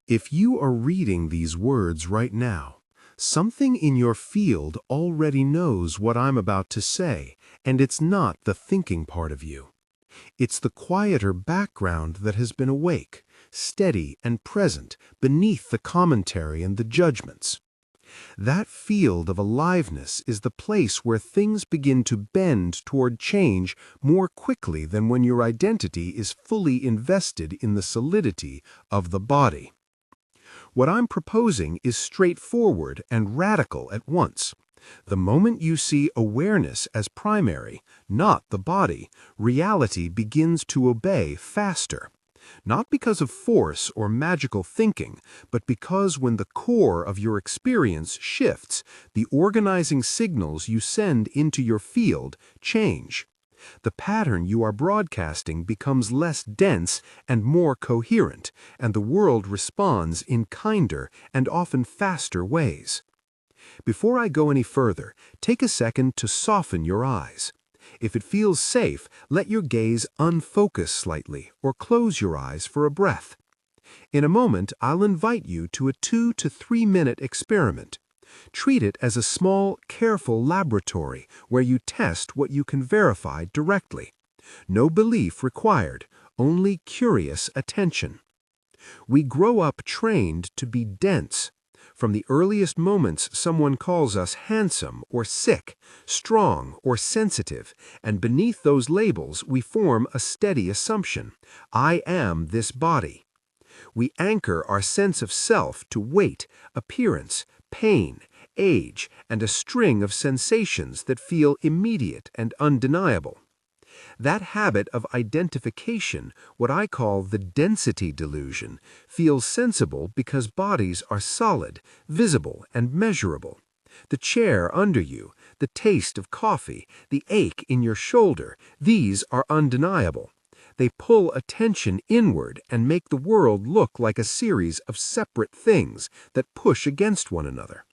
If you are reading these words right now, something in your field already knows what I'm about to say, and it's not the thinking part of you. It's the quieter background that has been awake, steady and present beneath the commentary and the judgments. That field of aliveness is the place where things begin to bend toward change more quickly than when your identity is fully invested in the solidity of the body. What I'm proposing is straightforward and radical at once. The moment you see awareness as primary, not the body, reality begins to obey faster. Not because of force or magical thinking, but because when the core of your experience shifts, the organizing signals you send into your field change. The pattern you are broadcasting becomes less dense and more coherent, and the world responds in kinder and often faster ways. Before I go any further, take a second to soften your eyes. If it feels safe, let your gaze unfocus slightly or close your eyes for a breath. In a moment, I'll invite you to a 2 to 3 minute experiment. Treat it as a small, careful laboratory where you test what you can verify directly. No belief required, only curious attention. We grow up trained to be dense. From the earliest moments, someone calls us handsome or sick, strong or sensitive, and beneath those labels we form a steady assumption. I am this body. We anchor our sense of self to weight, appearance, pain, age, and a string of sensations that feel immediate and undeniable. That habit of identification, what I call the density delusion, feels sensible because bodies are solid, visible, and measurable. The chair under you, the taste of coffee, the ache in your shoulder, these are undeniable. They pull attention inward and make the world look like a series of separate things that push against one another.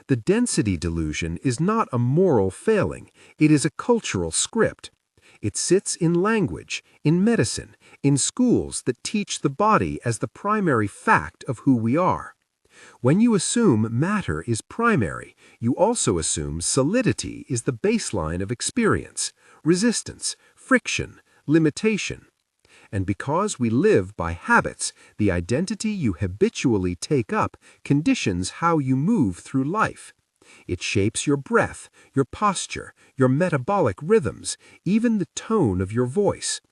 The density delusion is not a moral failing, it is a cultural script. It sits in language, in medicine, in schools that teach the body as the primary fact of who we are. When you assume matter is primary, you also assume solidity is the baseline of experience, resistance, friction, limitation. And because we live by habits, the identity you habitually take up conditions how you move through life. It shapes your breath, your posture, your metabolic rhythms, even the tone of your voice.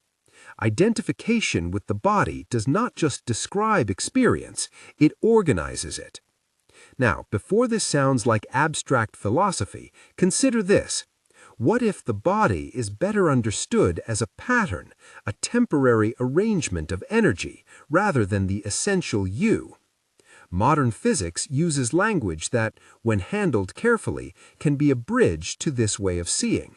Identification with the body does not just describe experience, it organizes it. Now, before this sounds like abstract philosophy, consider this. What if the body is better understood as a pattern, a temporary arrangement of energy, rather than the essential you? Modern physics uses language that, when handled carefully, can be a bridge to this way of seeing.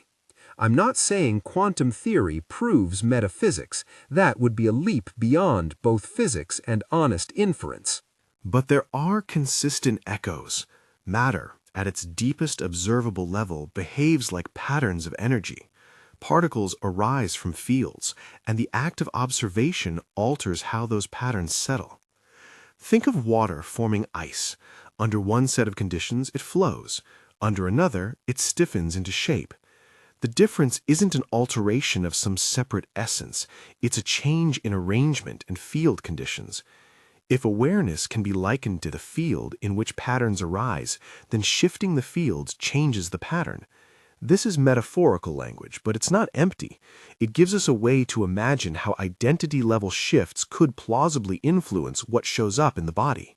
I'm not saying quantum theory proves metaphysics. That would be a leap beyond both physics and honest inference. But there are consistent echoes. Matter, at its deepest observable level, behaves like patterns of energy. Particles arise from fields, and the act of observation alters how those patterns settle. Think of water forming ice. Under one set of conditions, it flows. Under another, it stiffens into shape. The difference isn't an alteration of some separate essence. It's a change in arrangement and field conditions. If awareness can be likened to the field in which patterns arise, then shifting the fields changes the pattern. This is metaphorical language, but it's not empty. It gives us a way to imagine how identity-level shifts could plausibly influence what shows up in the body.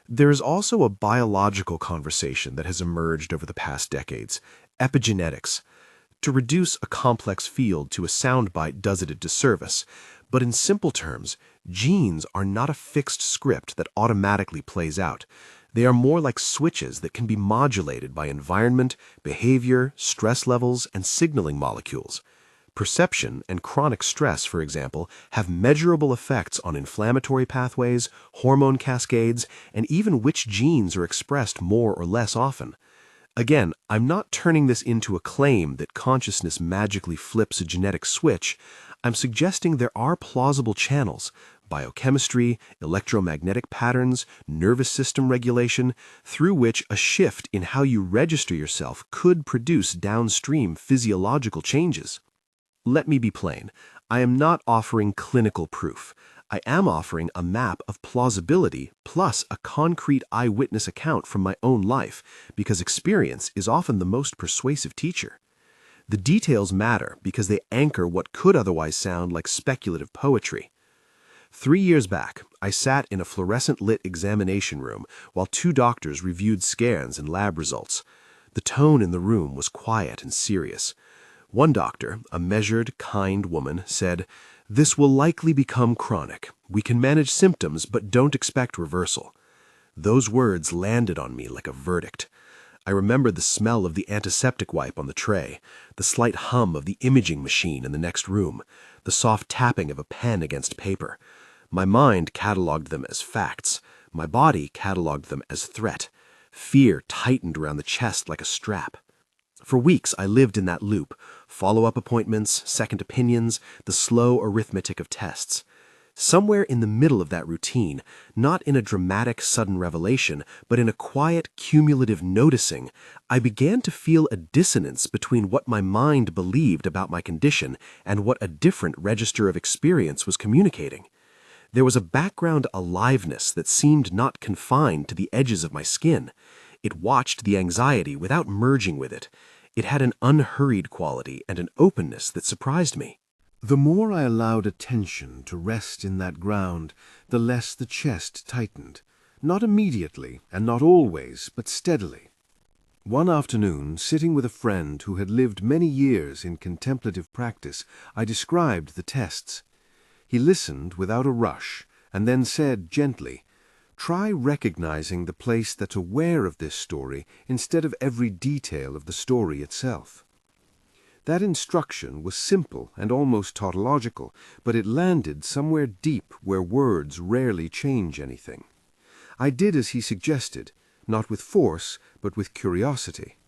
There is also a biological conversation that has emerged over the past decades: epigenetics. To reduce a complex field to a soundbite does it a disservice, but in simple terms, genes are not a fixed script that automatically plays out. They are more like switches that can be modulated by environment, behavior, stress levels, and signaling molecules. Perception and chronic stress, for example, have measurable effects on inflammatory pathways, hormone cascades, and even which genes are expressed more or less often. Again, I'm not turning this into a claim that consciousness magically flips a genetic switch. I'm suggesting there are plausible channels, biochemistry, electromagnetic patterns, nervous system regulation, through which a shift in how you register yourself could produce downstream physiological changes. Let me be plain. I am not offering clinical proof. I am offering a map of plausibility plus a concrete eyewitness account from my own life, because experience is often the most persuasive teacher. The details matter because they anchor what could otherwise sound like speculative poetry. 3 years back, I sat in a fluorescent-lit examination room while 2 doctors reviewed scans and lab results. The tone in the room was quiet and serious. One doctor, a measured, kind woman, said, "This will likely become chronic. We can manage symptoms, but don't expect reversal." Those words landed on me like a verdict. I remembered the smell of the antiseptic wipe on the tray, the slight hum of the imaging machine in the next room, the soft tapping of a pen against paper. My mind cataloged them as facts. My body cataloged them as threat. Fear tightened around the chest like a strap. For weeks, I lived in that loop: follow-up appointments, second opinions, the slow arithmetic of tests. Somewhere in the middle of that routine, not in a dramatic sudden revelation, but in a quiet cumulative noticing, I began to feel a dissonance between what my mind believed about my condition and what a different register of experience was communicating. There was a background aliveness that seemed not confined to the edges of my skin. It watched the anxiety without merging with it. It had an unhurried quality and an openness that surprised me. The more I allowed attention to rest in that ground, the less the chest tightened. Not immediately, and not always, but steadily. One afternoon, sitting with a friend who had lived many years in contemplative practice, I described the tests. He listened without a rush, and then said gently, "Try recognizing the place that's aware of this story instead of every detail of the story itself." That instruction was simple and almost tautological, but it landed somewhere deep where words rarely change anything. I did as he suggested, not with force, but with curiosity.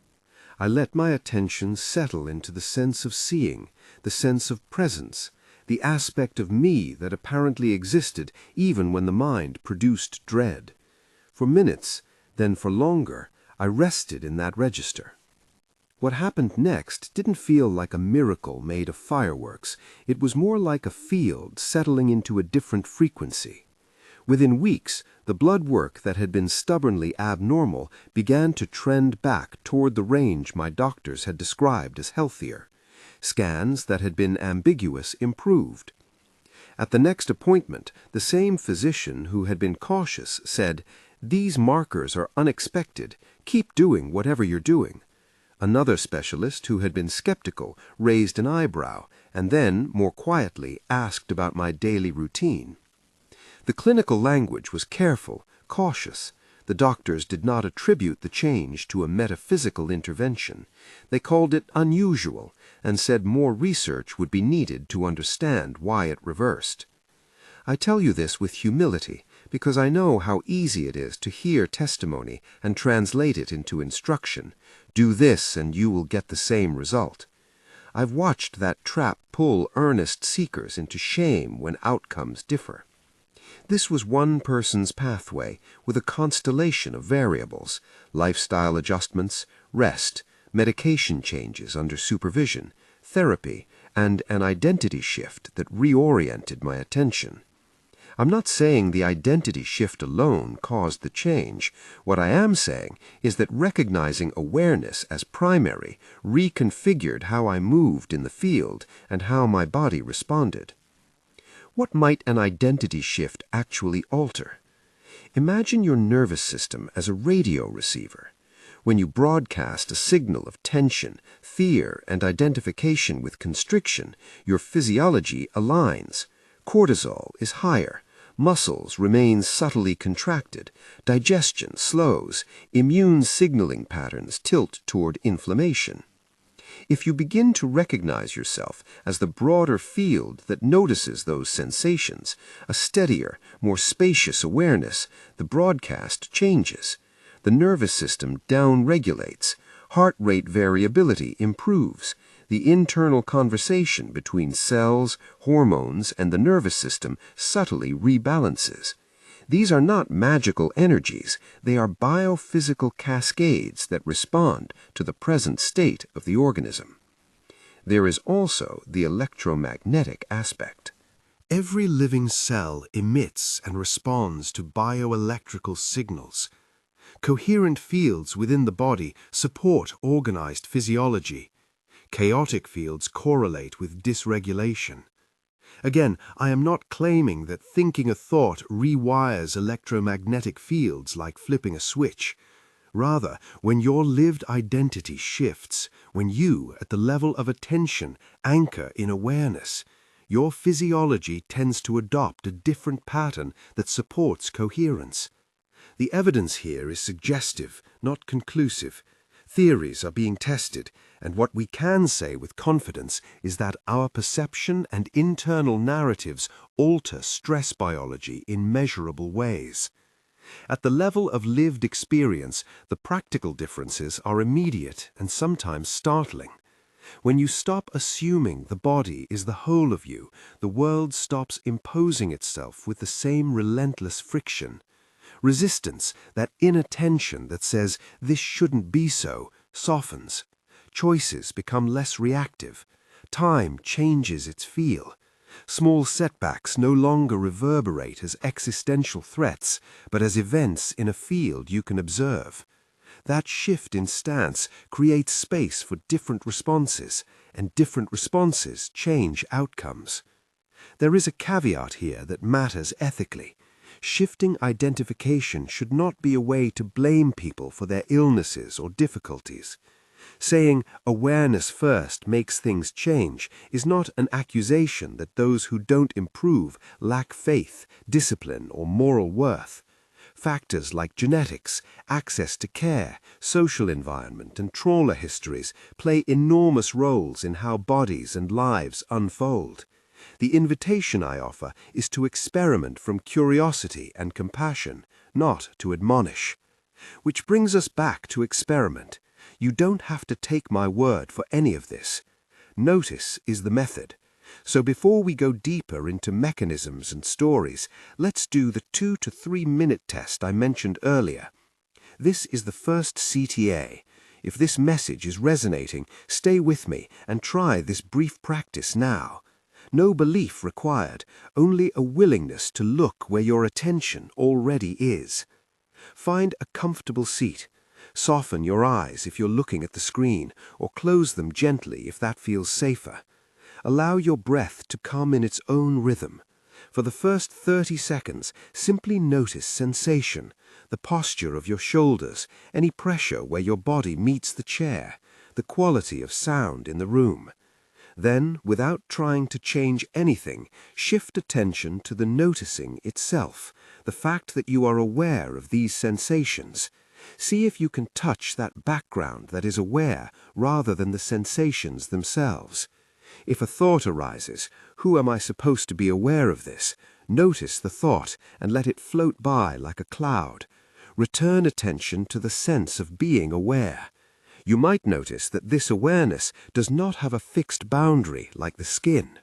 I let my attention settle into the sense of seeing, the sense of presence, the aspect of me that apparently existed even when the mind produced dread. For minutes, then for longer, I rested in that register. What happened next didn't feel like a miracle made of fireworks. It was more like a field settling into a different frequency. Within weeks, the blood work that had been stubbornly abnormal began to trend back toward the range my doctors had described as healthier. Scans that had been ambiguous improved. At the next appointment, the same physician who had been cautious said, "These markers are unexpected. Keep doing whatever you're doing." Another specialist who had been skeptical raised an eyebrow and then, more quietly, asked about my daily routine. The clinical language was careful, cautious. The doctors did not attribute the change to a metaphysical intervention. They called it unusual and said more research would be needed to understand why it reversed. I tell you this with humility because I know how easy it is to hear testimony and translate it into instruction. Do this and you will get the same result. I've watched that trap pull earnest seekers into shame when outcomes differ. This was one person's pathway with a constellation of variables: lifestyle adjustments, rest, medication changes under supervision, therapy, and an identity shift that reoriented my attention. I'm not saying the identity shift alone caused the change. What I am saying is that recognizing awareness as primary reconfigured how I moved in the field and how my body responded. What might an identity shift actually alter? Imagine your nervous system as a radio receiver. When you broadcast a signal of tension, fear, and identification with constriction, your physiology aligns. Cortisol is higher. Muscles remain subtly contracted. Digestion slows. Immune signaling patterns tilt toward inflammation. If you begin to recognize yourself as the broader field that notices those sensations, a steadier, more spacious awareness, the broadcast changes. The nervous system downregulates. Heart rate variability improves. The internal conversation between cells, hormones, and the nervous system subtly rebalances. These are not magical energies, they are biophysical cascades that respond to the present state of the organism. There is also the electromagnetic aspect. Every living cell emits and responds to bioelectrical signals. Coherent fields within the body support organized physiology. Chaotic fields correlate with dysregulation. Again, I am not claiming that thinking a thought rewires electromagnetic fields like flipping a switch. Rather, when your lived identity shifts, when you, at the level of attention, anchor in awareness, your physiology tends to adopt a different pattern that supports coherence. The evidence here is suggestive, not conclusive. Theories are being tested, and what we can say with confidence is that our perception and internal narratives alter stress biology in measurable ways. At the level of lived experience, the practical differences are immediate and sometimes startling. When you stop assuming the body is the whole of you, the world stops imposing itself with the same relentless friction. Resistance, that inner tension that says this shouldn't be so, softens. Choices become less reactive. Time changes its feel. Small setbacks no longer reverberate as existential threats, but as events in a field you can observe. That shift in stance creates space for different responses, and different responses change outcomes. There is a caveat here that matters ethically. Shifting identification should not be a way to blame people for their illnesses or difficulties. Saying awareness first makes things change is not an accusation that those who don't improve lack faith, discipline, or moral worth. Factors like genetics, access to care, social environment, and trauma histories play enormous roles in how bodies and lives unfold. The invitation I offer is to experiment from curiosity and compassion, not to admonish. Which brings us back to experiment. You don't have to take my word for any of this. Notice is the method. So before we go deeper into mechanisms and stories, let's do the 2 to 3 minute test I mentioned earlier. This is the first CTA. If this message is resonating, stay with me and try this brief practice now. No belief required, only a willingness to look where your attention already is. Find a comfortable seat. Soften your eyes if you're looking at the screen, or close them gently if that feels safer. Allow your breath to come in its own rhythm. For the first 30 seconds, simply notice sensation, the posture of your shoulders, any pressure where your body meets the chair, the quality of sound in the room. Then, without trying to change anything, shift attention to the noticing itself, the fact that you are aware of these sensations. See if you can touch that background that is aware rather than the sensations themselves. If a thought arises, who am I supposed to be aware of this? Notice the thought and let it float by like a cloud. Return attention to the sense of being aware. You might notice that this awareness does not have a fixed boundary like the skin.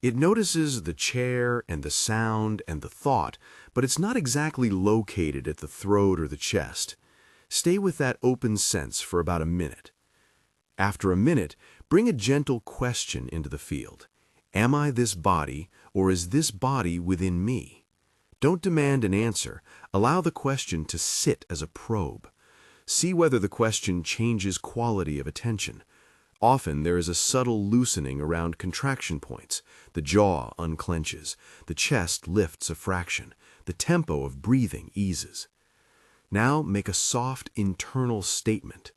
It notices the chair and the sound and the thought, but it's not exactly located at the throat or the chest. Stay with that open sense for about a minute. After a minute, bring a gentle question into the field. Am I this body, or is this body within me? Don't demand an answer. Allow the question to sit as a probe. See whether the question changes quality of attention. Often there is a subtle loosening around contraction points. The jaw unclenches. The chest lifts a fraction. The tempo of breathing eases. Now make a soft internal statement.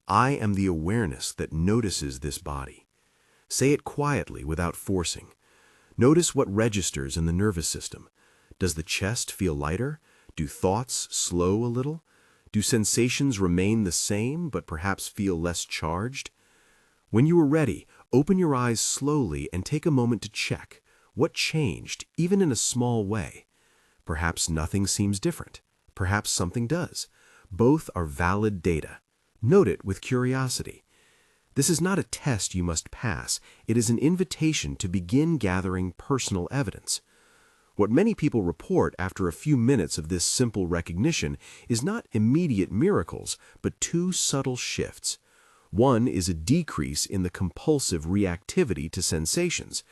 I am the awareness that notices this body. Say it quietly without forcing. Notice what registers in the nervous system. Does the chest feel lighter? Do thoughts slow a little? Do sensations remain the same but perhaps feel less charged? When you are ready, open your eyes slowly and take a moment to check. What changed, even in a small way? Perhaps nothing seems different. Perhaps something does. Both are valid data. Note it with curiosity. This is not a test you must pass. It is an invitation to begin gathering personal evidence. What many people report after a few minutes of this simple recognition is not immediate miracles, but two subtle shifts. One is a decrease in the compulsive reactivity to sensations.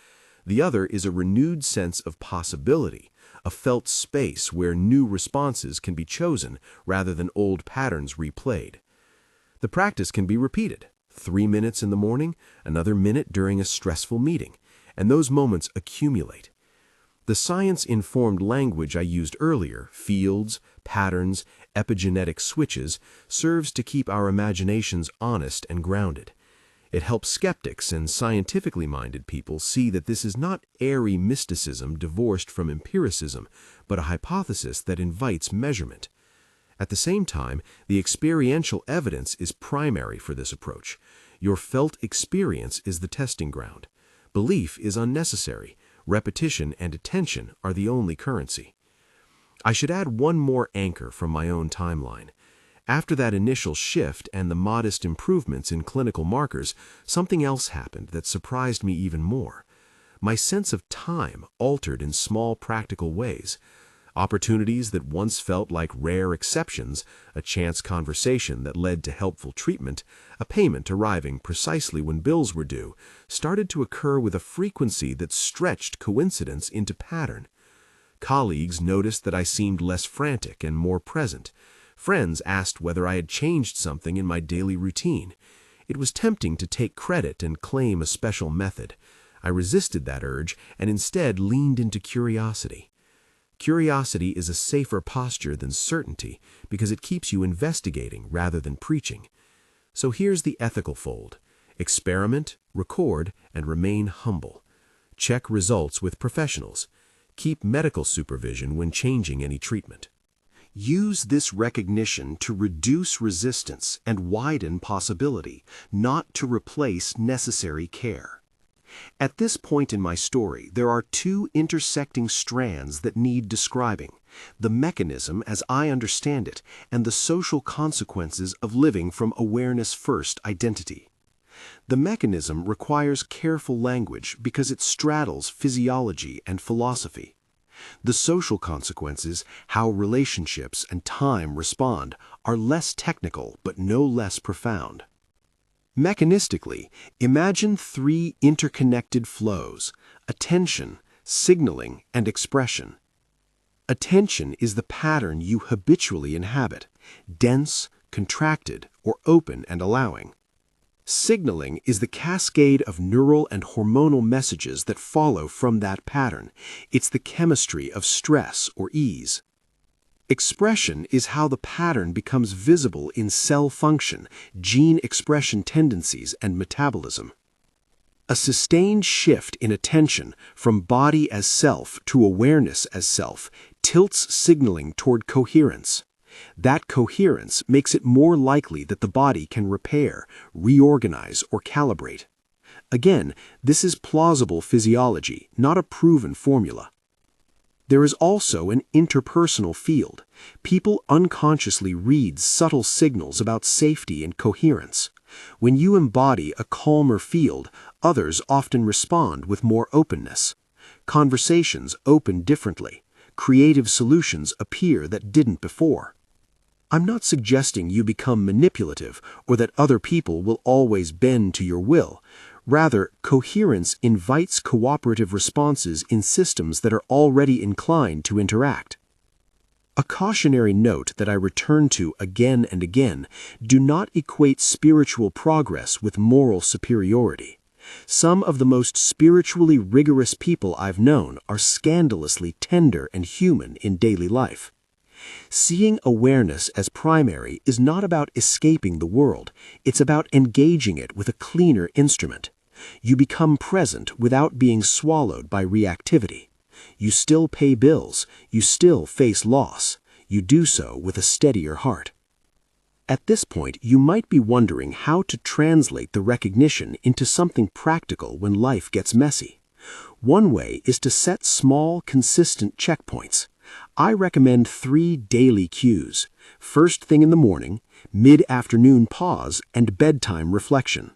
The other is a renewed sense of possibility, a felt space where new responses can be chosen rather than old patterns replayed. The practice can be repeated. 3 minutes in the morning, another minute during a stressful meeting, and those moments accumulate. The science-informed language I used earlier, fields, patterns, epigenetic switches, serves to keep our imaginations honest and grounded. It helps skeptics and scientifically minded people see that this is not airy mysticism divorced from empiricism, but a hypothesis that invites measurement. At the same time, the experiential evidence is primary for this approach. Your felt experience is the testing ground. Belief is unnecessary. Repetition and attention are the only currency. I should add one more anchor from my own timeline. After that initial shift and the modest improvements in clinical markers, something else happened that surprised me even more. My sense of time altered in small practical ways. Opportunities that once felt like rare exceptions, a chance conversation that led to helpful treatment, a payment arriving precisely when bills were due, started to occur with a frequency that stretched coincidence into pattern. Colleagues noticed that I seemed less frantic and more present. Friends asked whether I had changed something in my daily routine. It was tempting to take credit and claim a special method. I resisted that urge and instead leaned into curiosity. Curiosity is a safer posture than certainty because it keeps you investigating rather than preaching. So here's the ethical fold. Experiment, record, and remain humble. Check results with professionals. Keep medical supervision when changing any treatment. Use this recognition to reduce resistance and widen possibility, not to replace necessary care. At this point in my story, there are two intersecting strands that need describing: the mechanism as I understand it, and the social consequences of living from awareness-first identity. The mechanism requires careful language because it straddles physiology and philosophy. The social consequences, how relationships and time respond, are less technical but no less profound. Mechanistically, imagine three interconnected flows: attention, signaling, and expression. Attention is the pattern you habitually inhabit: dense, contracted, or open and allowing. Signaling is the cascade of neural and hormonal messages that follow from that pattern. It's the chemistry of stress or ease. Expression is how the pattern becomes visible in cell function, gene expression tendencies, and metabolism. A sustained shift in attention from body as self to awareness as self tilts signaling toward coherence. That coherence makes it more likely that the body can repair, reorganize, or calibrate. Again, this is plausible physiology, not a proven formula. There is also an interpersonal field. People unconsciously read subtle signals about safety and coherence. When you embody a calmer field, others often respond with more openness. Conversations open differently. Creative solutions appear that didn't before. I'm not suggesting you become manipulative or that other people will always bend to your will. Rather, coherence invites cooperative responses in systems that are already inclined to interact. A cautionary note that I return to again and again: do not equate spiritual progress with moral superiority. Some of the most spiritually rigorous people I've known are scandalously tender and human in daily life. Seeing awareness as primary is not about escaping the world. It's about engaging it with a cleaner instrument. You become present without being swallowed by reactivity. You still pay bills. You still face loss. You do so with a steadier heart. At this point, you might be wondering how to translate the recognition into something practical when life gets messy. One way is to set small, consistent checkpoints. I recommend 3 daily cues: first thing in the morning, mid-afternoon pause, and bedtime reflection.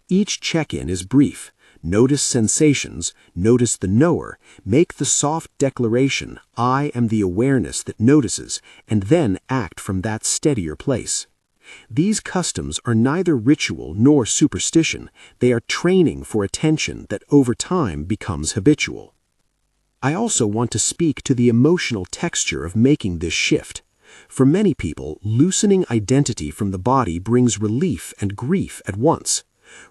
Each check-in is brief. Notice sensations, notice the knower, make the soft declaration, I am the awareness that notices, and then act from that steadier place. These customs are neither ritual nor superstition. They are training for attention that over time becomes habitual. I also want to speak to the emotional texture of making this shift. For many people, loosening identity from the body brings relief and grief at once.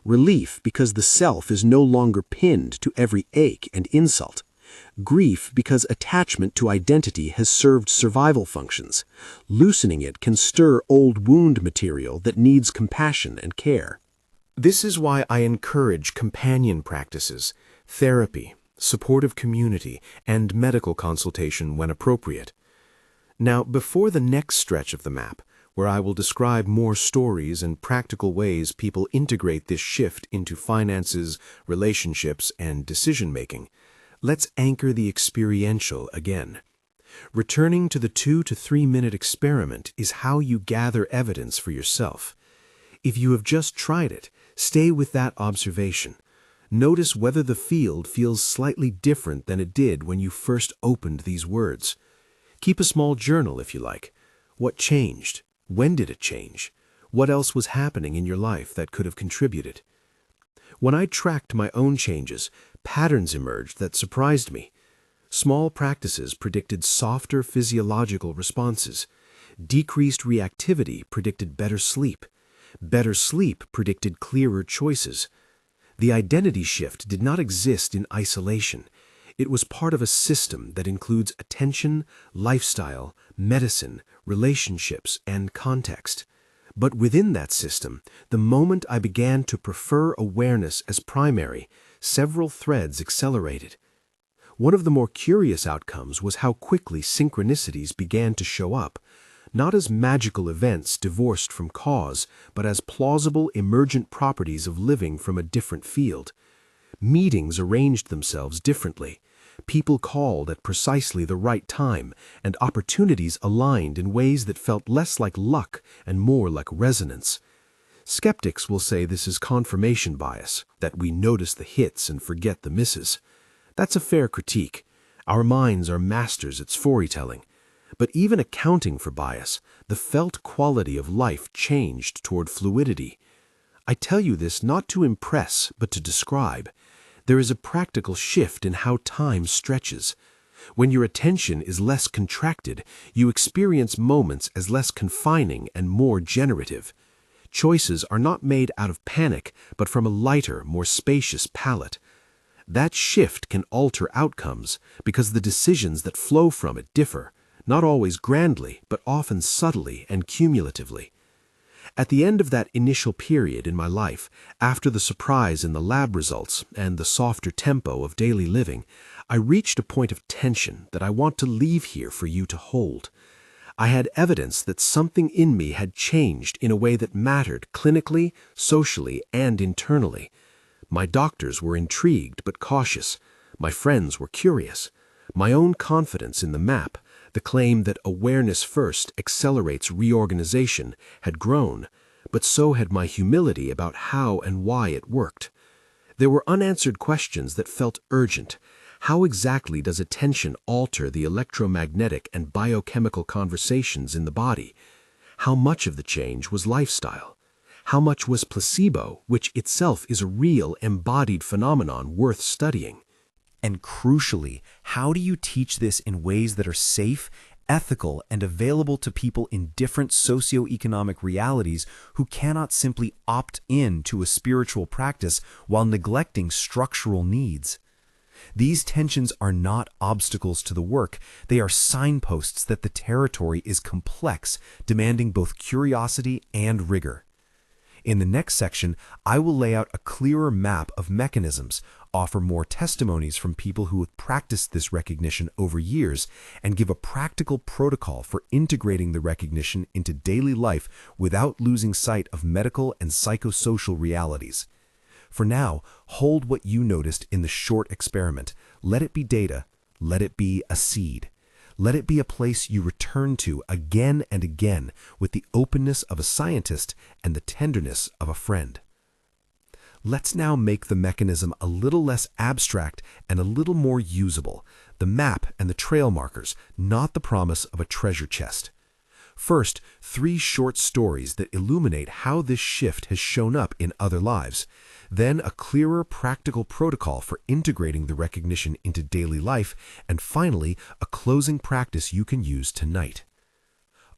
Relief because the self is no longer pinned to every ache and insult. Grief because attachment to identity has served survival functions. Loosening it can stir old wound material that needs compassion and care. This is why I encourage companion practices, therapy, supportive community, and medical consultation when appropriate. Now, before the next stretch of the map, where I will describe more stories and practical ways people integrate this shift into finances, relationships, and decision-making, let's anchor the experiential again. Returning to the 2 to 3 minute experiment is how you gather evidence for yourself. If you have just tried it, stay with that observation. Notice whether the field feels slightly different than it did when you first opened these words. Keep a small journal if you like. What changed? When did it change? What else was happening in your life that could have contributed? When I tracked my own changes, patterns emerged that surprised me. Small practices predicted softer physiological responses. Decreased reactivity predicted better sleep. Better sleep predicted clearer choices. The identity shift did not exist in isolation. It was part of a system that includes attention, lifestyle, medicine, relationships, and context. But within that system, the moment I began to prefer awareness as primary, several threads accelerated. One of the more curious outcomes was how quickly synchronicities began to show up, not as magical events divorced from cause, but as plausible emergent properties of living from a different field. Meetings arranged themselves differently. People called at precisely the right time, and opportunities aligned in ways that felt less like luck and more like resonance. Skeptics will say this is confirmation bias, that we notice the hits and forget the misses. That's a fair critique. Our minds are masters at storytelling. But even accounting for bias, the felt quality of life changed toward fluidity. I tell you this not to impress, but to describe. There is a practical shift in how time stretches. When your attention is less contracted, you experience moments as less confining and more generative. Choices are not made out of panic, but from a lighter, more spacious palette. That shift can alter outcomes because the decisions that flow from it differ, not always grandly, but often subtly and cumulatively. At the end of that initial period in my life, after the surprise in the lab results and the softer tempo of daily living, I reached a point of tension that I want to leave here for you to hold. I had evidence that something in me had changed in a way that mattered clinically, socially, and internally. My doctors were intrigued but cautious. My friends were curious. My own confidence in the map, the claim that awareness first accelerates reorganization, had grown, but so had my humility about how and why it worked. There were unanswered questions that felt urgent. How exactly does attention alter the electromagnetic and biochemical conversations in the body? How much of the change was lifestyle? How much was placebo, which itself is a real embodied phenomenon worth studying? And crucially, how do you teach this in ways that are safe, ethical, and available to people in different socioeconomic realities who cannot simply opt in to a spiritual practice while neglecting structural needs? These tensions are not obstacles to the work. They are signposts that the territory is complex, demanding both curiosity and rigor. In the next section, I will lay out a clearer map of mechanisms, offer more testimonies from people who have practiced this recognition over years, and give a practical protocol for integrating the recognition into daily life without losing sight of medical and psychosocial realities. For now, hold what you noticed in the short experiment. Let it be data. Let it be a seed. Let it be a place you return to again and again with the openness of a scientist and the tenderness of a friend. Let's now make the mechanism a little less abstract and a little more usable. The map and the trail markers, not the promise of a treasure chest. First, 3 short stories that illuminate how this shift has shown up in other lives. Then a clearer practical protocol for integrating the recognition into daily life. And finally, a closing practice you can use tonight.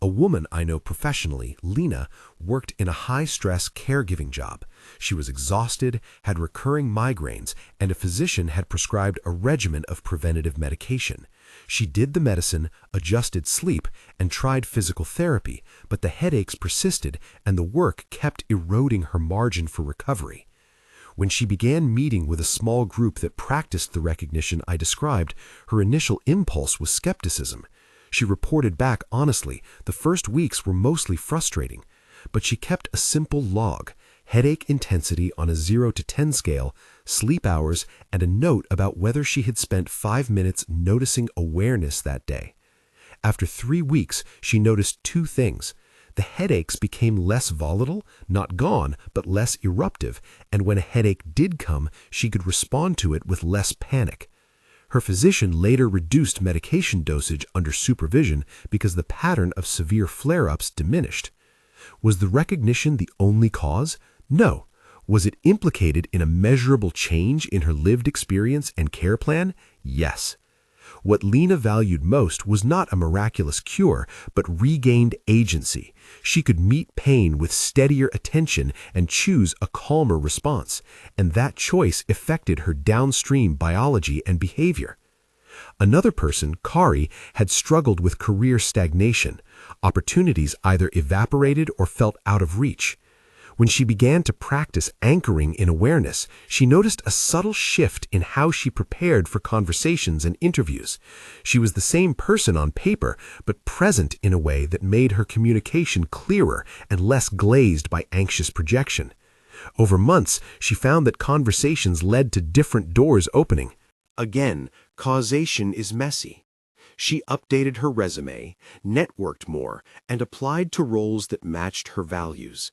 A woman I know professionally, Lena, worked in a high-stress caregiving job. She was exhausted, had recurring migraines, and a physician had prescribed a regimen of preventative medication. She did the medicine, adjusted sleep, and tried physical therapy, but the headaches persisted and the work kept eroding her margin for recovery. When she began meeting with a small group that practiced the recognition I described, her initial impulse was skepticism. She reported back honestly, the first weeks were mostly frustrating, but she kept a simple log, headache intensity on a 0 to 10 scale, sleep hours, and a note about whether she had spent 5 minutes noticing awareness that day. After 3 weeks, she noticed 2 things. The headaches became less volatile, not gone, but less eruptive, and when a headache did come, she could respond to it with less panic. Her physician later reduced medication dosage under supervision because the pattern of severe flare-ups diminished. Was the recognition the only cause? No. Was it implicated in a measurable change in her lived experience and care plan? Yes. What Lena valued most was not a miraculous cure, but regained agency. She could meet pain with steadier attention and choose a calmer response, and that choice affected her downstream biology and behavior. Another person, Kari, had struggled with career stagnation. Opportunities either evaporated or felt out of reach. When she began to practice anchoring in awareness, she noticed a subtle shift in how she prepared for conversations and interviews. She was the same person on paper, but present in a way that made her communication clearer and less glazed by anxious projection. Over months, she found that conversations led to different doors opening. Again, causation is messy. She updated her resume, networked more, and applied to roles that matched her values.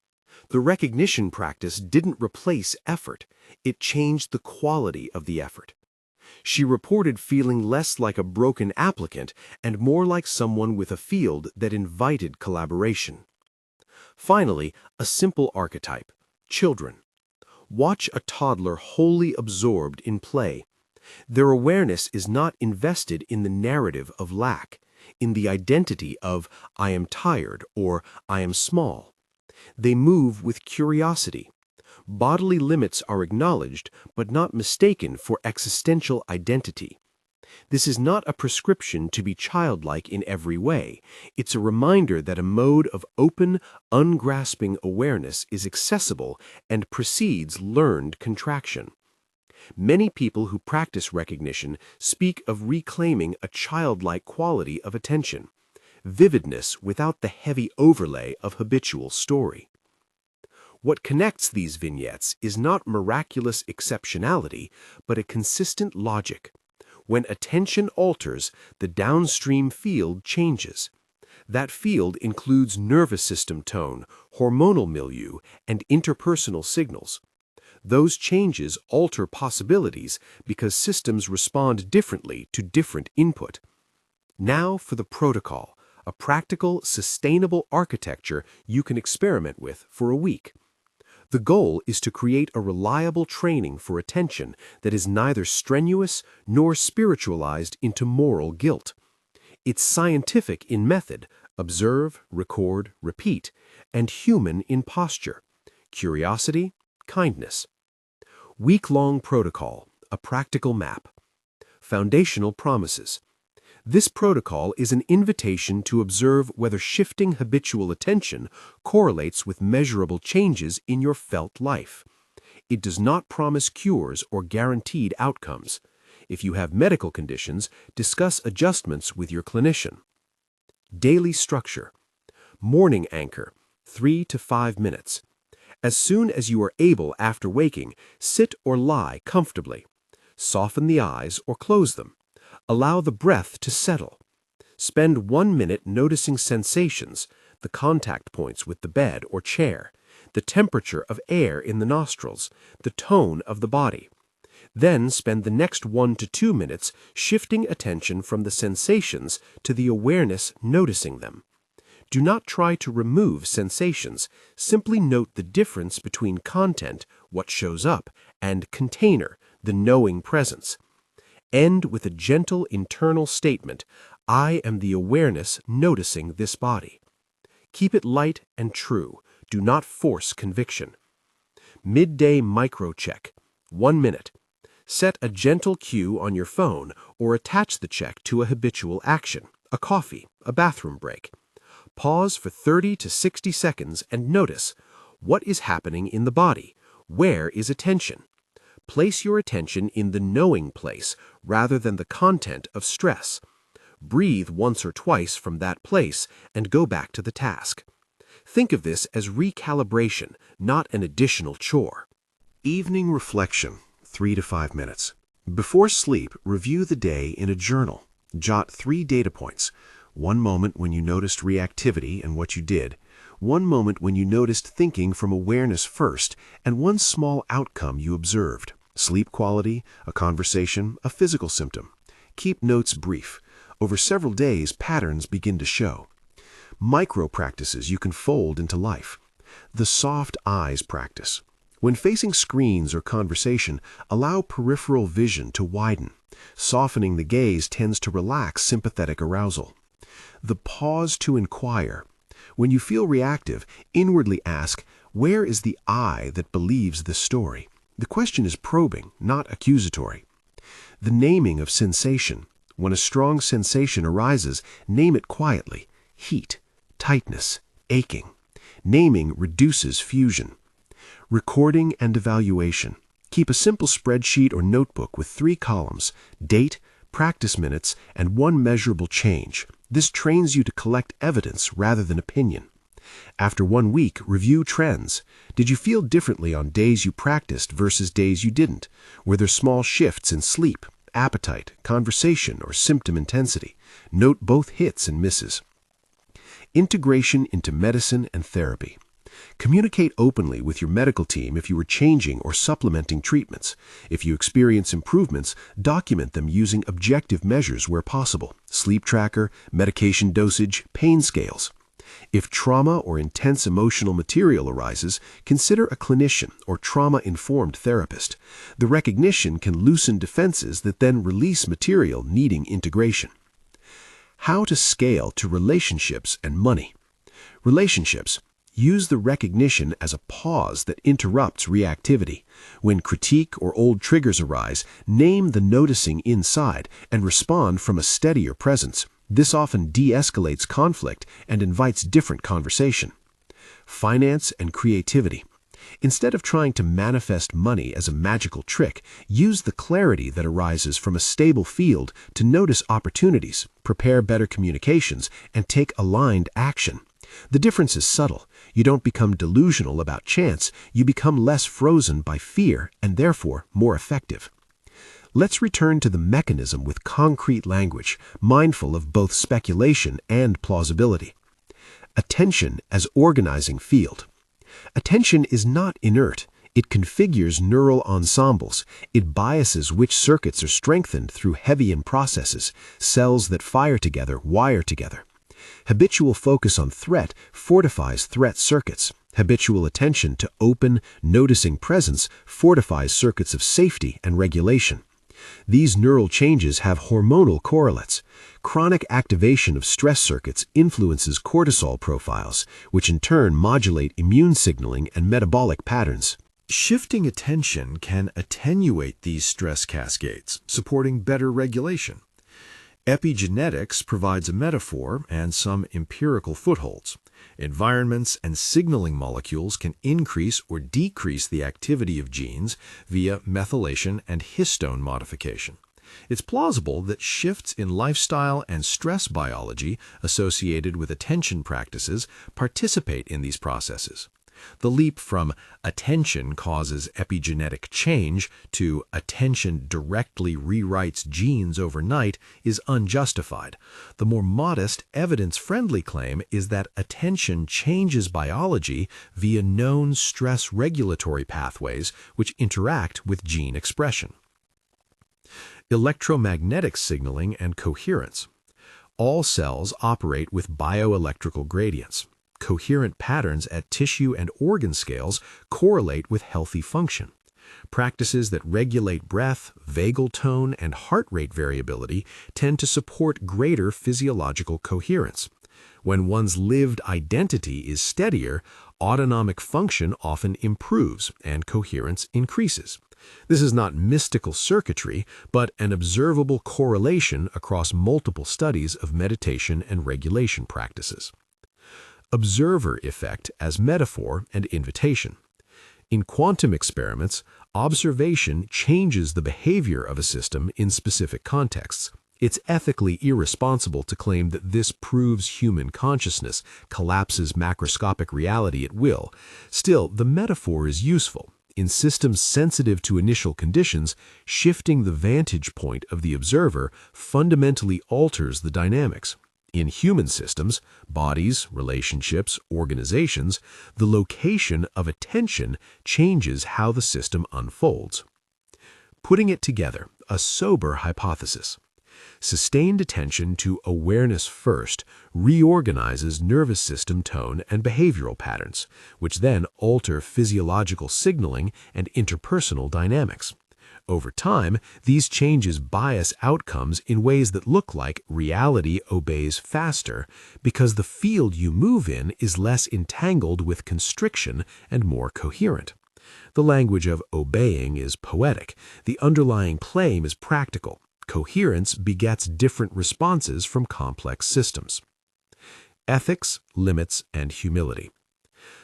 The recognition practice didn't replace effort, it changed the quality of the effort. She reported feeling less like a broken applicant and more like someone with a field that invited collaboration. Finally, a simple archetype: children. Watch a toddler wholly absorbed in play. Their awareness is not invested in the narrative of lack, in the identity of "I am tired" or "I am small." They move with curiosity. Bodily limits are acknowledged, but not mistaken for existential identity. This is not a prescription to be childlike in every way. It's a reminder that a mode of open, ungrasping awareness is accessible and precedes learned contraction. Many people who practice recognition speak of reclaiming a childlike quality of attention, vividness without the heavy overlay of habitual story. What connects these vignettes is not miraculous exceptionality, but a consistent logic. When attention alters, the downstream field changes. That field includes nervous system tone, hormonal milieu, and interpersonal signals. Those changes alter possibilities because systems respond differently to different input. Now for the protocol, a practical, sustainable architecture you can experiment with for a week. The goal is to create a reliable training for attention that is neither strenuous nor spiritualized into moral guilt. It's scientific in method, observe, record, repeat, and human in posture, curiosity, kindness. Week-long protocol, a practical map. Foundational promises. This protocol is an invitation to observe whether shifting habitual attention correlates with measurable changes in your felt life. It does not promise cures or guaranteed outcomes. If you have medical conditions, discuss adjustments with your clinician. Daily structure. Morning anchor, 3 to 5 minutes. As soon as you are able after waking, sit or lie comfortably. Soften the eyes or close them. Allow the breath to settle. Spend 1 minute noticing sensations, the contact points with the bed or chair, the temperature of air in the nostrils, the tone of the body. Then spend the next 1 to 2 minutes shifting attention from the sensations to the awareness noticing them. Do not try to remove sensations. Simply note the difference between content, what shows up, and container, the knowing presence. End with a gentle internal statement, I am the awareness noticing this body. Keep it light and true. Do not force conviction. Midday micro-check, 1 minute. Set a gentle cue on your phone or attach the check to a habitual action, a coffee, a bathroom break. Pause for 30 to 60 seconds and notice, what is happening in the body? Where is attention? Place your attention in the knowing place rather than the content of stress. Breathe once or twice from that place and go back to the task. Think of this as recalibration, not an additional chore. Evening reflection, 3 to 5 minutes. Before sleep, review the day in a journal. Jot 3 data points. 1 moment when you noticed reactivity and what you did, 1 moment when you noticed thinking from awareness first, and 1 small outcome you observed. Sleep quality, a conversation, a physical symptom. Keep notes brief. Over several days, patterns begin to show. Micro practices you can fold into life. The soft eyes practice. When facing screens or conversation, allow peripheral vision to widen. Softening the gaze tends to relax sympathetic arousal. The pause to inquire. When you feel reactive, inwardly ask, where is the I that believes this story? The question is probing, not accusatory. The naming of sensation. When a strong sensation arises, name it quietly. Heat, tightness, aching. Naming reduces fusion. Recording and evaluation. Keep a simple spreadsheet or notebook with 3 columns, date, practice minutes, and 1 measurable change. This trains you to collect evidence rather than opinion. After 1 week, review trends. Did you feel differently on days you practiced versus days you didn't? Were there small shifts in sleep, appetite, conversation, or symptom intensity? Note both hits and misses. Integration into medicine and therapy. Communicate openly with your medical team if you are changing or supplementing treatments. If you experience improvements, document them using objective measures where possible. Sleep tracker, medication dosage, pain scales. If trauma or intense emotional material arises, consider a clinician or trauma-informed therapist. The recognition can loosen defenses that then release material needing integration. How to scale to relationships and money. Relationships. Use the recognition as a pause that interrupts reactivity. When critique or old triggers arise, name the noticing inside and respond from a steadier presence. This often de-escalates conflict and invites different conversation. Finance and creativity. Instead of trying to manifest money as a magical trick, use the clarity that arises from a stable field to notice opportunities, prepare better communications, and take aligned action. The difference is subtle. You don't become delusional about chance, you become less frozen by fear and therefore more effective. Let's return to the mechanism with concrete language, mindful of both speculation and plausibility. Attention as organizing field. Attention is not inert. It configures neural ensembles. It biases which circuits are strengthened through Hebbian processes. Cells that fire together wire together. Habitual focus on threat fortifies threat circuits. Habitual attention to open, noticing presence fortifies circuits of safety and regulation. These neural changes have hormonal correlates. Chronic activation of stress circuits influences cortisol profiles, which in turn modulate immune signaling and metabolic patterns. Shifting attention can attenuate these stress cascades, supporting better regulation. Epigenetics provides a metaphor and some empirical footholds. Environments and signaling molecules can increase or decrease the activity of genes via methylation and histone modification. It's plausible that shifts in lifestyle and stress biology associated with attention practices participate in these processes. The leap from attention causes epigenetic change to attention directly rewrites genes overnight is unjustified. The more modest, evidence-friendly claim is that attention changes biology via known stress regulatory pathways which interact with gene expression. Electromagnetic signaling and coherence. All cells operate with bioelectrical gradients. Coherent patterns at tissue and organ scales correlate with healthy function. Practices that regulate breath, vagal tone, and heart rate variability tend to support greater physiological coherence. When one's lived identity is steadier, autonomic function often improves and coherence increases. This is not mystical circuitry, but an observable correlation across multiple studies of meditation and regulation practices. Observer effect as metaphor and invitation. In quantum experiments, observation changes the behavior of a system in specific contexts. It's ethically irresponsible to claim that this proves human consciousness collapses macroscopic reality at will. Still, the metaphor is useful. In systems sensitive to initial conditions, shifting the vantage point of the observer fundamentally alters the dynamics. In human systems, bodies, relationships, organizations, the location of attention changes how the system unfolds. Putting it together, a sober hypothesis. Sustained attention to awareness first reorganizes nervous system tone and behavioral patterns, which then alter physiological signaling and interpersonal dynamics. Over time, these changes bias outcomes in ways that look like reality obeys faster because the field you move in is less entangled with constriction and more coherent. The language of obeying is poetic. The underlying claim is practical. Coherence begets different responses from complex systems. Ethics, limits, and humility.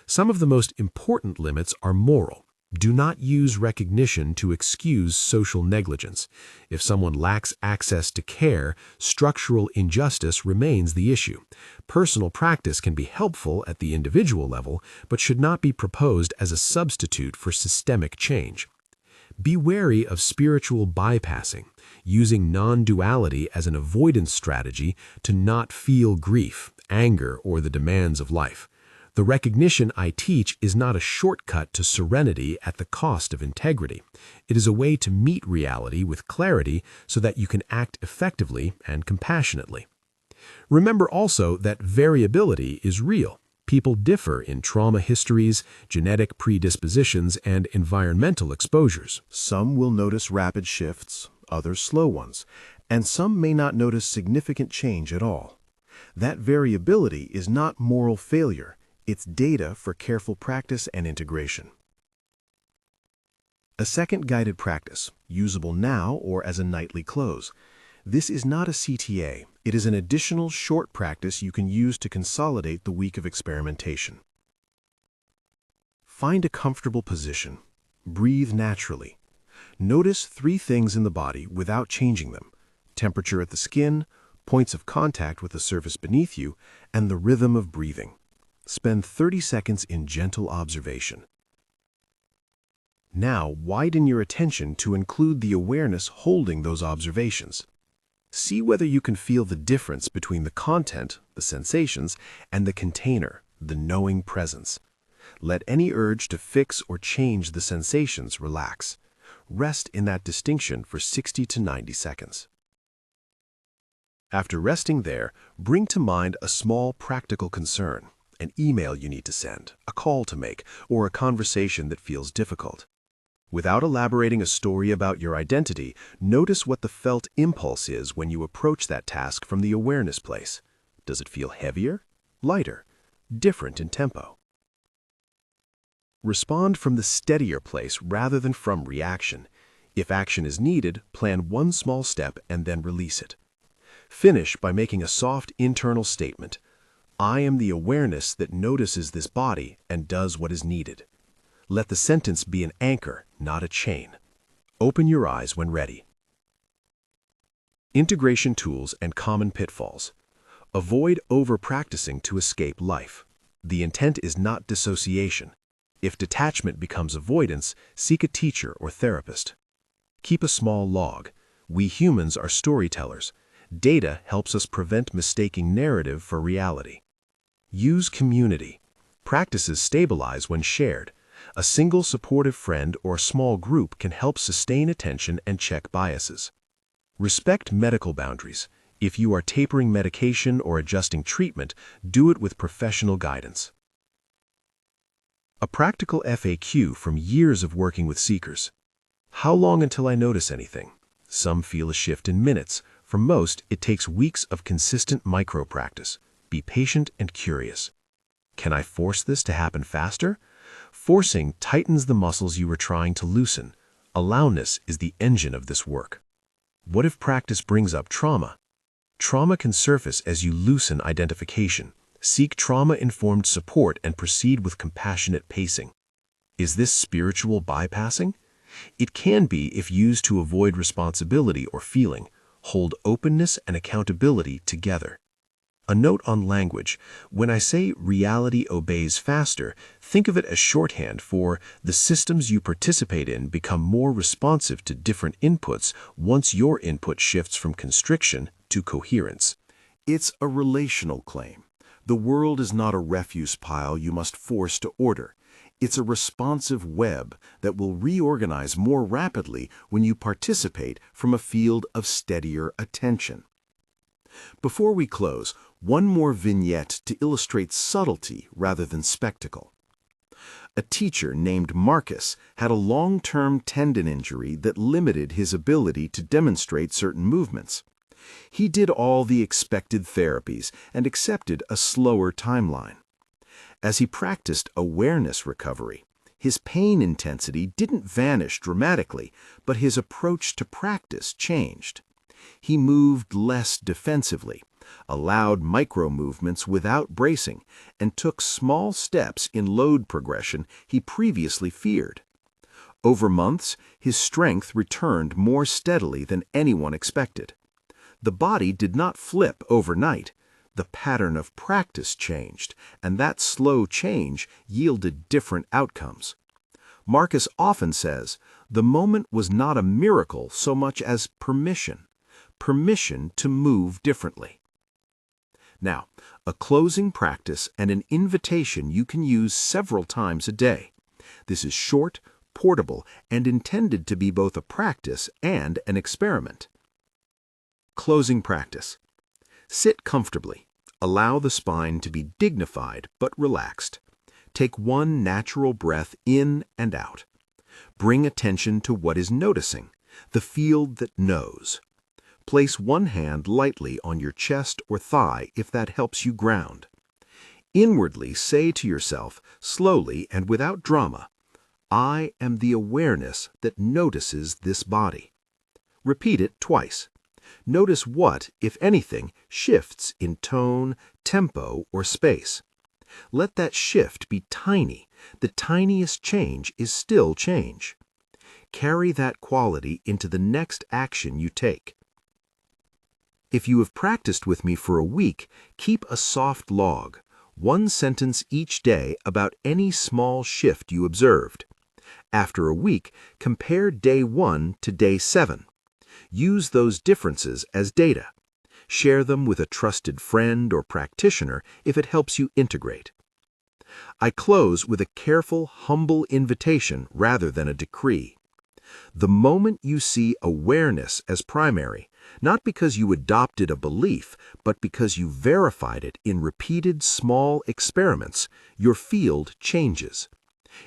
Some of the most important limits are moral. Do not use recognition to excuse social negligence. If someone lacks access to care, structural injustice remains the issue. Personal practice can be helpful at the individual level, but should not be proposed as a substitute for systemic change. Be wary of spiritual bypassing, using non-duality as an avoidance strategy to not feel grief, anger, or the demands of life. The recognition I teach is not a shortcut to serenity at the cost of integrity. It is a way to meet reality with clarity so that you can act effectively and compassionately. Remember also that variability is real. People differ in trauma histories, genetic predispositions, and environmental exposures. Some will notice rapid shifts, others slow ones, and some may not notice significant change at all. That variability is not moral failure. It's data for careful practice and integration. A second guided practice, usable now or as a nightly close. This is not a CTA. It is an additional short practice you can use to consolidate the week of experimentation. Find a comfortable position. Breathe naturally. Notice 3 things in the body without changing them: temperature at the skin, points of contact with the surface beneath you, and the rhythm of breathing. Spend 30 seconds in gentle observation. Now, widen your attention to include the awareness holding those observations. See whether you can feel the difference between the content, the sensations, and the container, the knowing presence. Let any urge to fix or change the sensations relax. Rest in that distinction for 60 to 90 seconds. After resting there, bring to mind a small practical concern. An email you need to send, a call to make, or a conversation that feels difficult. Without elaborating a story about your identity, notice what the felt impulse is when you approach that task from the awareness place. Does it feel heavier, lighter, different in tempo? Respond from the steadier place rather than from reaction. If action is needed, plan one small step and then release it. Finish by making a soft internal statement. I am the awareness that notices this body and does what is needed. Let the sentence be an anchor, not a chain. Open your eyes when ready. Integration tools and common pitfalls. Avoid over-practicing to escape life. The intent is not dissociation, If detachment becomes avoidance, seek a teacher or therapist. Keep a small log. We humans are storytellers. Data helps us prevent mistaking narrative for reality. Use community. Practices stabilize when shared. A single supportive friend or small group can help sustain attention and check biases. Respect medical boundaries. If you are tapering medication or adjusting treatment, do it with professional guidance. A practical FAQ from years of working with seekers. How long until I notice anything? Some feel a shift in minutes. For most, it takes weeks of consistent micro-practice. Be patient and curious. Can I force this to happen faster? Forcing tightens the muscles you are trying to loosen. Allowness is the engine of this work. What if practice brings up trauma? Trauma can surface as you loosen identification. Seek trauma-informed support and proceed with compassionate pacing. Is this spiritual bypassing? It can be if used to avoid responsibility or feeling. Hold openness and accountability together. A note on language. When I say reality obeys faster, think of it as shorthand for the systems you participate in become more responsive to different inputs once your input shifts from constriction to coherence. It's a relational claim. The world is not a refuse pile you must force to order. It's a responsive web that will reorganize more rapidly when you participate from a field of steadier attention. Before we close, one more vignette to illustrate subtlety rather than spectacle. A teacher named Marcus had a long-term tendon injury that limited his ability to demonstrate certain movements. He did all the expected therapies and accepted a slower timeline. As he practiced awareness recovery, his pain intensity didn't vanish dramatically, but his approach to practice changed. He moved less defensively, allowed micro-movements without bracing, and took small steps in load progression he previously feared. Over months, his strength returned more steadily than anyone expected. The body did not flip overnight. The pattern of practice changed, and that slow change yielded different outcomes. Marcus often says, the moment was not a miracle so much as permission to move differently. Now, a closing practice and an invitation you can use several times a day. This is short, portable, and intended to be both a practice and an experiment. Closing practice. Sit comfortably. Allow the spine to be dignified but relaxed. Take one natural breath in and out. Bring attention to what is noticing, the field that knows. Place one hand lightly on your chest or thigh if that helps you ground. Inwardly say to yourself, slowly and without drama, I am the awareness that notices this body. Repeat it twice. Notice what, if anything, shifts in tone, tempo, or space. Let that shift be tiny. The tiniest change is still change. Carry that quality into the next action you take. If you have practiced with me for a week, keep a soft log, one sentence each day about any small shift you observed. After a week, compare day 1 to day 7. Use those differences as data. Share them with a trusted friend or practitioner if it helps you integrate. I close with a careful, humble invitation rather than a decree. The moment you see awareness as primary, not because you adopted a belief, but because you verified it in repeated small experiments, your field changes.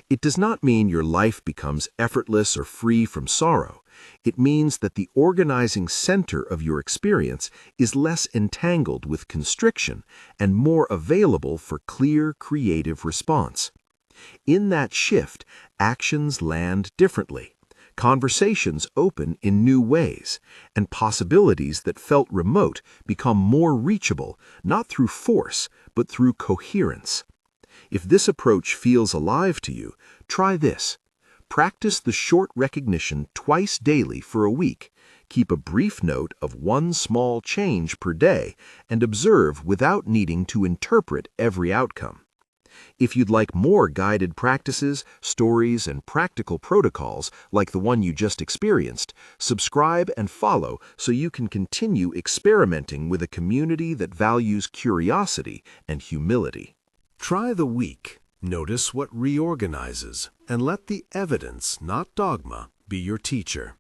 It does not mean your life becomes effortless or free from sorrow. It means that the organizing center of your experience is less entangled with constriction and more available for clear, creative response. In that shift, actions land differently. Conversations open in new ways, and possibilities that felt remote become more reachable, not through force, but through coherence. If this approach feels alive to you, try this. Practice the short recognition twice daily for a week. Keep a brief note of one small change per day and observe without needing to interpret every outcome. If you'd like more guided practices, stories, and practical protocols like the one you just experienced, subscribe and follow so you can continue experimenting with a community that values curiosity and humility. Try the week. Notice what reorganizes, and let the evidence, not dogma, be your teacher.